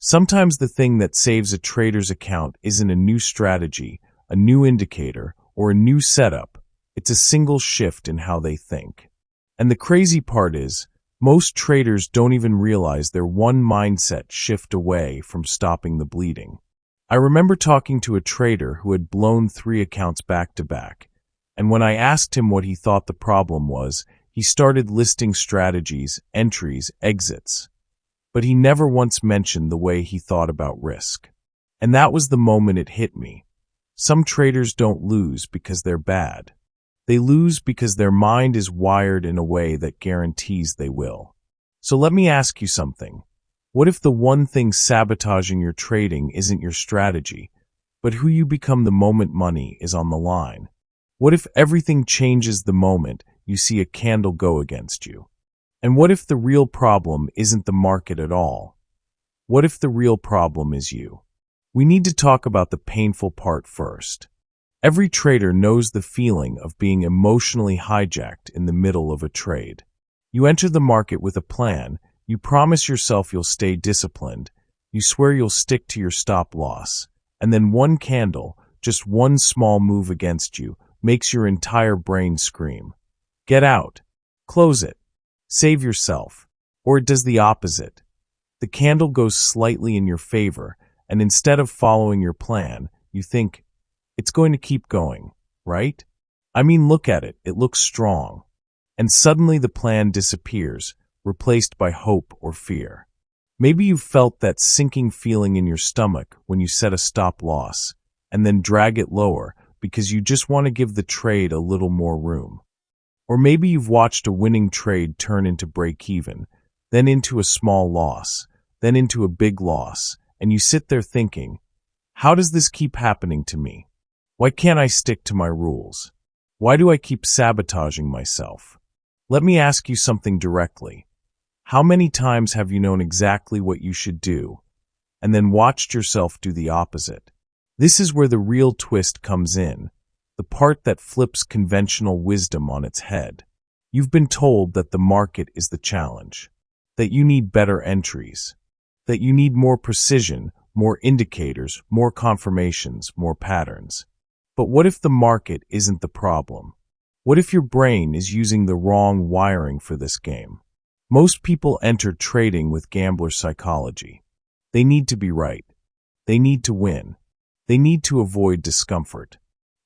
Sometimes the thing that saves a trader's account isn't a new strategy, a new indicator, or a new setup. It's a single shift in how they think. And the crazy part is, most traders don't even realize they're one mindset shift away from stopping the bleeding. I remember talking to a trader who had blown 3 accounts back to back, and when I asked him what he thought the problem was, he started listing strategies, entries, exits. But he never once mentioned the way he thought about risk. And that was the moment it hit me. Some traders don't lose because they're bad. They lose because their mind is wired in a way that guarantees they will. So let me ask you something. What if the one thing sabotaging your trading isn't your strategy, but who you become the moment money is on the line? What if everything changes the moment you see a candle go against you? And what if the real problem isn't the market at all? What if the real problem is you? We need to talk about the painful part first. Every trader knows the feeling of being emotionally hijacked in the middle of a trade. You enter the market with a plan, you promise yourself you'll stay disciplined, you swear you'll stick to your stop loss, and then one candle, just one small move against you, makes your entire brain scream. Get out. Close it. Save yourself. Or it does the opposite. The candle goes slightly in your favor, and instead of following your plan, you think, it's going to keep going, right? I mean, look at it. It looks strong. And suddenly the plan disappears, replaced by hope or fear. Maybe you've felt that sinking feeling in your stomach when you set a stop loss, and then drag it lower because you just want to give the trade a little more room. Or maybe you've watched a winning trade turn into break-even, then into a small loss, then into a big loss, and you sit there thinking, how does this keep happening to me? Why can't I stick to my rules? Why do I keep sabotaging myself? Let me ask you something directly. How many times have you known exactly what you should do, and then watched yourself do the opposite? This is where the real twist comes in, the part that flips conventional wisdom on its head. You've been told that the market is the challenge, that you need better entries, that you need more precision, more indicators, more confirmations, more patterns. But what if the market isn't the problem? What if your brain is using the wrong wiring for this game? Most people enter trading with gambler psychology. They need to be right. They need to win. They need to avoid discomfort.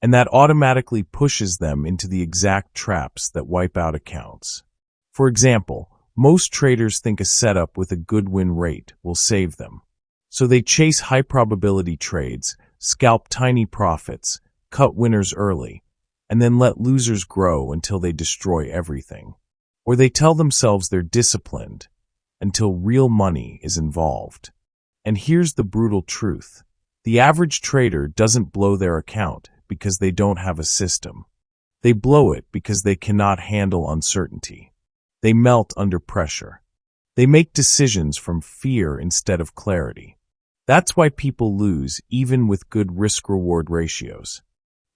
And that automatically pushes them into the exact traps that wipe out accounts. For example, most traders think a setup with a good win rate will save them. So they chase high-probability trades, scalp tiny profits, cut winners early, and then let losers grow until they destroy everything. Or they tell themselves they're disciplined until real money is involved. And here's the brutal truth. The average trader doesn't blow their account because they don't have a system. They blow it because they cannot handle uncertainty. They melt under pressure. They make decisions from fear instead of clarity. That's why people lose even with good risk-reward ratios.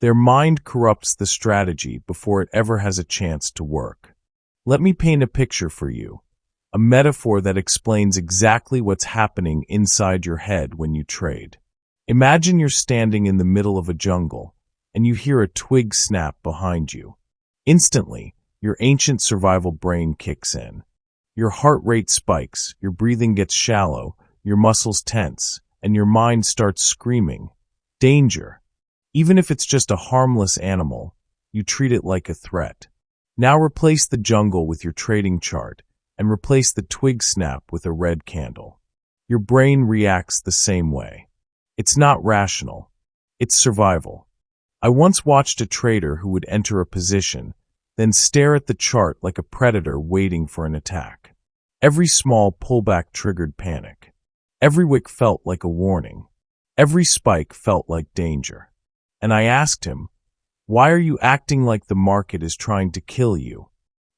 Their mind corrupts the strategy before it ever has a chance to work. Let me paint a picture for you, a metaphor that explains exactly what's happening inside your head when you trade. Imagine you're standing in the middle of a jungle, and you hear a twig snap behind you. Instantly, your ancient survival brain kicks in. Your heart rate spikes, your breathing gets shallow, your muscles tense, and your mind starts screaming, danger. Even if it's just a harmless animal, you treat it like a threat. Now replace the jungle with your trading chart, and replace the twig snap with a red candle. Your brain reacts the same way. It's not rational. It's survival. I once watched a trader who would enter a position, then stare at the chart like a predator waiting for an attack. Every small pullback triggered panic. Every wick felt like a warning. Every spike felt like danger. And I asked him, why are you acting like the market is trying to kill you?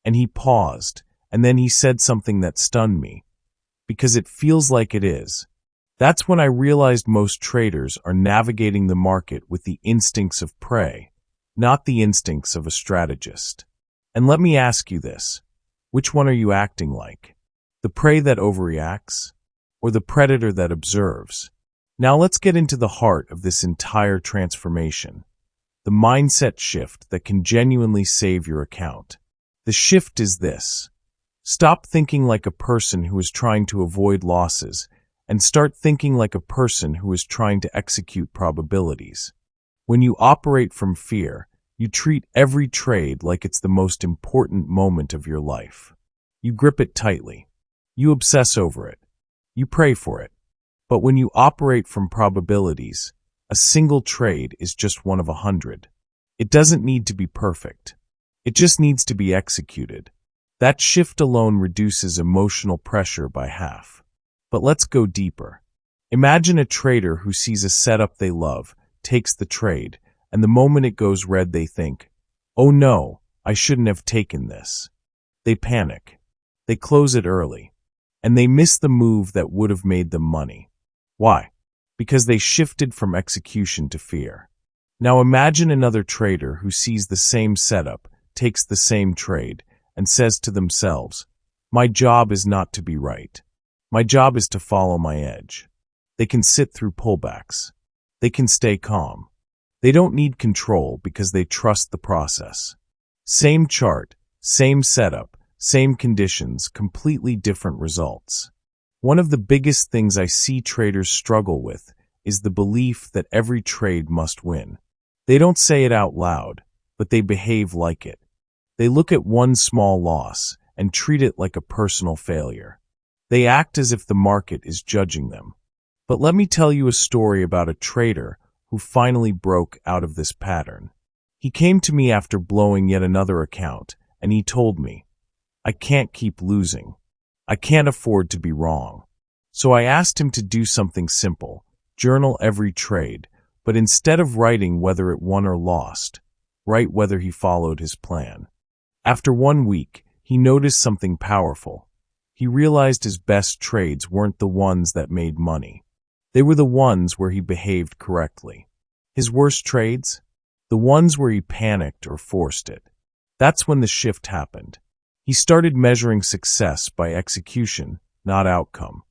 And he paused, and then he said something that stunned me. Because it feels like it is. That's when I realized most traders are navigating the market with the instincts of prey, not the instincts of a strategist. And let me ask you this. Which one are you acting like? The prey that overreacts? or the predator that observes? Now let's get into the heart of this entire transformation, the mindset shift that can genuinely save your account. The shift is this. Stop thinking like a person who is trying to avoid losses and start thinking like a person who is trying to execute probabilities. When you operate from fear, you treat every trade like it's the most important moment of your life. You grip it tightly. You obsess over it. You pray for it. But when you operate from probabilities, a single trade is just one of 100. It doesn't need to be perfect. It just needs to be executed. That shift alone reduces emotional pressure by half. But let's go deeper. Imagine a trader who sees a setup they love, takes the trade, and the moment it goes red they think, "Oh no, I shouldn't have taken this." They panic. They close it early. And they miss the move that would have made them money. Why? Because they shifted from execution to fear. Now imagine another trader who sees the same setup, takes the same trade, and says to themselves, "My job is not to be right. My job is to follow my edge." They can sit through pullbacks. They can stay calm. They don't need control because they trust the process. Same chart, same setup, same conditions, completely different results. One of the biggest things I see traders struggle with is the belief that every trade must win. They don't say it out loud, but they behave like it. They look at one small loss and treat it like a personal failure. They act as if the market is judging them. But let me tell you a story about a trader who finally broke out of this pattern. He came to me after blowing yet another account, and he told me, "I can't keep losing. I can't afford to be wrong." So I asked him to do something simple, journal every trade, but instead of writing whether it won or lost, write whether he followed his plan. After 1 week, he noticed something powerful. He realized his best trades weren't the ones that made money. They were the ones where he behaved correctly. His worst trades? The ones where he panicked or forced it. That's when the shift happened. He started measuring success by execution, not outcome.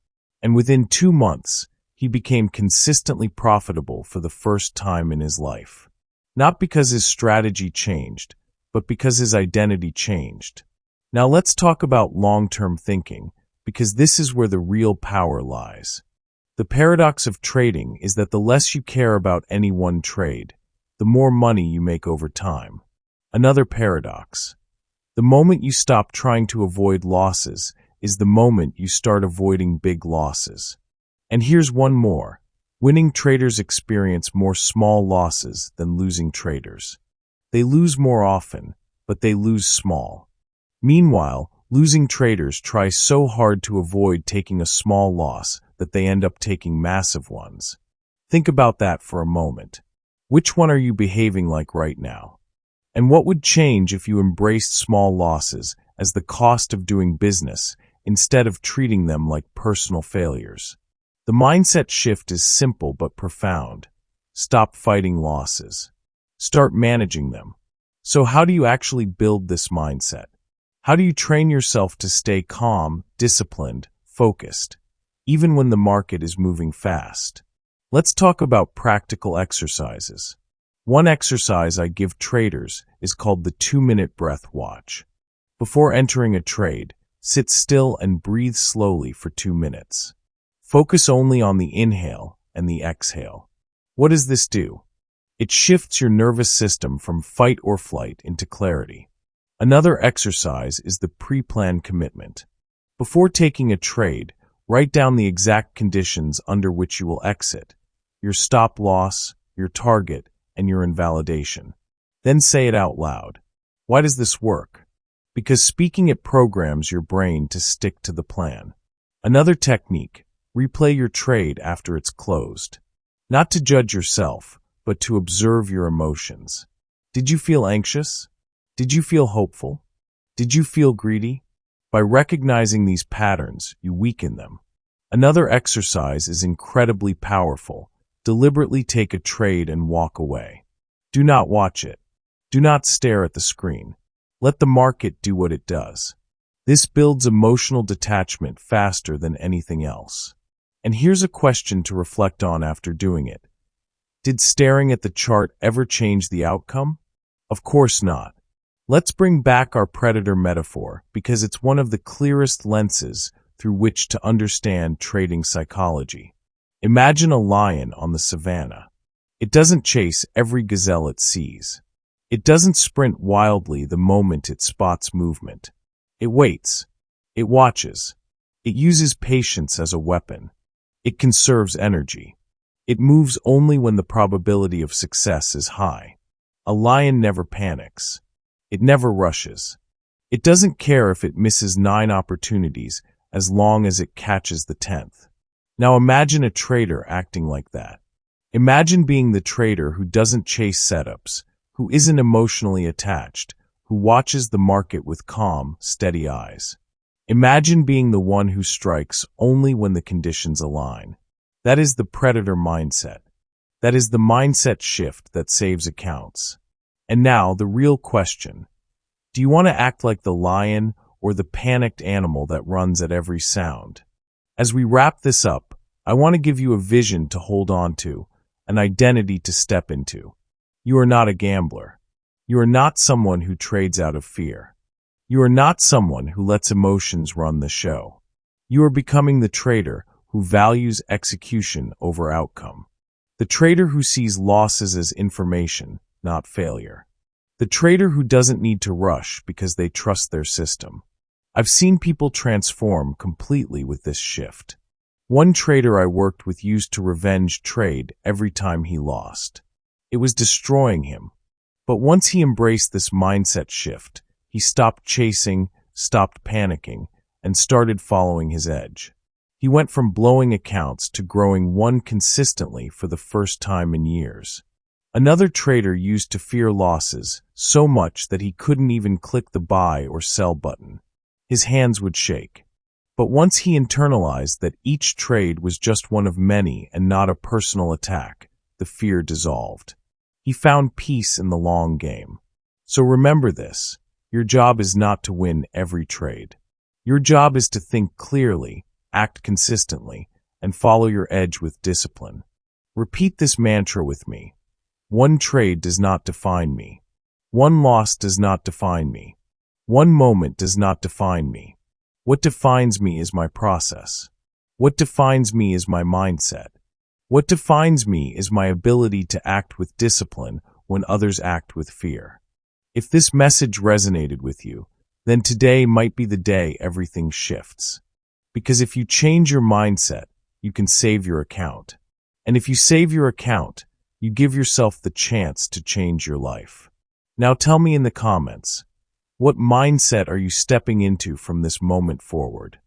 And within 2 months, he became consistently profitable for the first time in his life. Not because his strategy changed, but because his identity changed. Now let's talk about long-term thinking, because this is where the real power lies. The paradox of trading is that the less you care about any one trade, the more money you make over time. Another paradox. The moment you stop trying to avoid losses is the moment you start avoiding big losses. And here's one more. Winning traders experience more small losses than losing traders. They lose more often, but they lose small. Meanwhile, losing traders try so hard to avoid taking a small loss that they end up taking massive ones. Think about that for a moment. Which one are you behaving like right now? And what would change if you embraced small losses as the cost of doing business instead of treating them like personal failures? The mindset shift is simple but profound. Stop fighting losses. Start managing them. So how do you actually build this mindset? How do you train yourself to stay calm, disciplined, focused, even when the market is moving fast? Let's talk about practical exercises. One exercise I give traders is called the 2-minute breath watch. Before entering a trade, sit still and breathe slowly for 2 minutes. Focus only on the inhale and the exhale. What does this do? It shifts your nervous system from fight or flight into clarity. Another exercise is the pre-planned commitment. Before taking a trade, write down the exact conditions under which you will exit, your stop loss, your target, and your invalidation. Then say it out loud. Why does this work? Because speaking it programs your brain to stick to the plan. Another technique, replay your trade after it's closed. Not to judge yourself, but to observe your emotions. Did you feel anxious? Did you feel hopeful? Did you feel greedy? By recognizing these patterns, you weaken them. Another exercise is incredibly powerful. Deliberately take a trade and walk away. Do not watch it. Do not stare at the screen. Let the market do what it does. This builds emotional detachment faster than anything else. And here's a question to reflect on after doing it. Did staring at the chart ever change the outcome? Of course not. Let's bring back our predator metaphor because it's one of the clearest lenses through which to understand trading psychology. Imagine a lion on the savannah. It doesn't chase every gazelle it sees. It doesn't sprint wildly the moment it spots movement. It waits. It watches. It uses patience as a weapon. It conserves energy. It moves only when the probability of success is high. A lion never panics. It never rushes. It doesn't care if it misses 9 opportunities as long as it catches the 10th. Now imagine a trader acting like that. Imagine being the trader who doesn't chase setups, who isn't emotionally attached, who watches the market with calm, steady eyes. Imagine being the one who strikes only when the conditions align. That is the predator mindset. That is the mindset shift that saves accounts. And now, the real question. Do you want to act like the lion or the panicked animal that runs at every sound? As we wrap this up, I want to give you a vision to hold on to, an identity to step into. You are not a gambler. You are not someone who trades out of fear. You are not someone who lets emotions run the show. You are becoming the trader who values execution over outcome. The trader who sees losses as information, not failure. The trader who doesn't need to rush because they trust their system. I've seen people transform completely with this shift. One trader I worked with used to revenge trade every time he lost. It was destroying him. But once he embraced this mindset shift, he stopped chasing, stopped panicking, and started following his edge. He went from blowing accounts to growing one consistently for the first time in years. Another trader used to fear losses so much that he couldn't even click the buy or sell button. His hands would shake. But once he internalized that each trade was just one of many and not a personal attack, the fear dissolved. He found peace in the long game. So remember this, your job is not to win every trade. Your job is to think clearly, act consistently, and follow your edge with discipline. Repeat this mantra with me. One trade does not define me. One loss does not define me. One moment does not define me. What defines me is my process. What defines me is my mindset. What defines me is my ability to act with discipline when others act with fear. If this message resonated with you, then today might be the day everything shifts. Because if you change your mindset, you can save your account. And if you save your account, you give yourself the chance to change your life. Now tell me in the comments, what mindset are you stepping into from this moment forward?